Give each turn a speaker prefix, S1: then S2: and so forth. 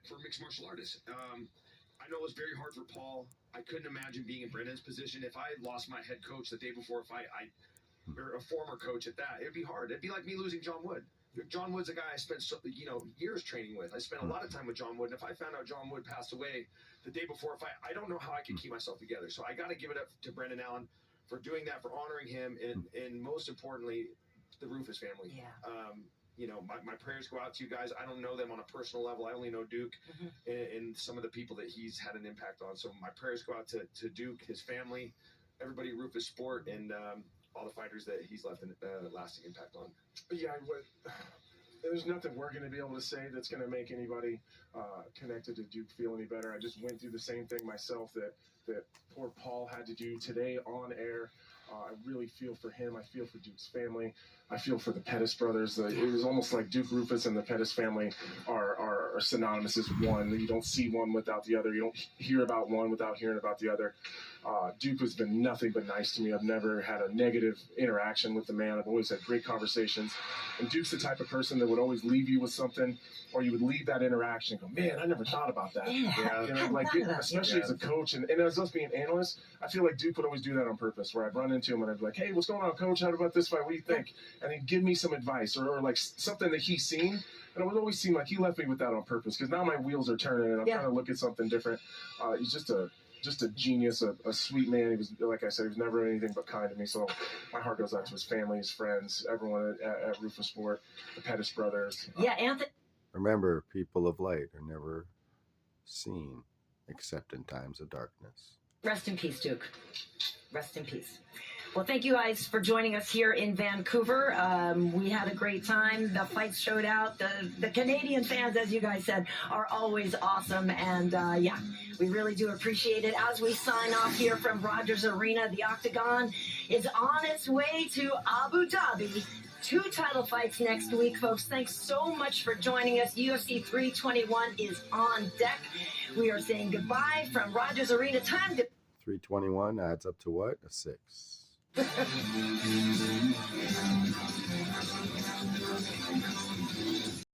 S1: for mixed martial artists. I know it was very hard for Paul. I couldn't imagine being in Brendan's position. If I lost my head coach the day before a fight, or a former coach at that, it'd be hard. It'd be like me losing John Wood. John Wood's a guy I spent years training with. I spent a lot of time with John Wood, and if I found out John Wood passed away the day before a fight, I don't know how I could keep myself together. So I got to give it up to Brendan Allen for doing that, for honoring him, and most importantly, the Roufus family.
S2: Yeah.
S1: My prayers go out to you guys. I don't know them on a personal level. I only know Duke and some of the people that he's had an impact on. So my prayers go out to Duke, his family, everybody at Roufus Sport, and all the fighters that he's left a lasting impact on.
S3: Yeah, there's nothing we're going to be able to say that's going to make anybody connected to Duke feel any better. I just went through the same thing myself that poor Paul had to do today on air. I really feel for him. I feel for Duke's family. I feel for the Pettis brothers. It was almost like Duke Roufus and the Pettis family are synonymous as one. You don't see one without the other. You don't hear about one without hearing about the other. Duke has been nothing but nice to me. I've never had a negative interaction with the man. I've always had great conversations. And Duke's the type of person that would always leave you with something, or you would leave that interaction and go, man, I never thought about that. Especially as a coach and as us being analysts, I feel like Duke would always do that on purpose, where I'd run into him and I'd be like, hey, what's going on, coach? How about this fight? What do you think? And he'd give me some advice or like something that he's seen. And it would always seem like he left me with that on purpose, because now my wheels are turning and I'm trying to look at something different. He's just a genius, a sweet man. He was, like I said, he was never anything but kind to me. So my heart goes out to his family, his friends, everyone at Roufus Sport, the Pettis brothers.
S2: Yeah, Anthony.
S4: Remember, people of light are never seen except in times of darkness.
S2: Rest in peace, Duke. Rest in peace. Well, thank you guys for joining us here in Vancouver. We had a great time. The fights showed out. The Canadian fans, as you guys said, are always awesome. And, we really do appreciate it. As we sign off here from Rogers Arena, the Octagon is on its way to Abu Dhabi. 2 title fights next week, folks. Thanks so much for joining us. UFC 321 is on deck. We are saying goodbye from Rogers Arena. Time to...
S4: 321 adds up to what? A 6.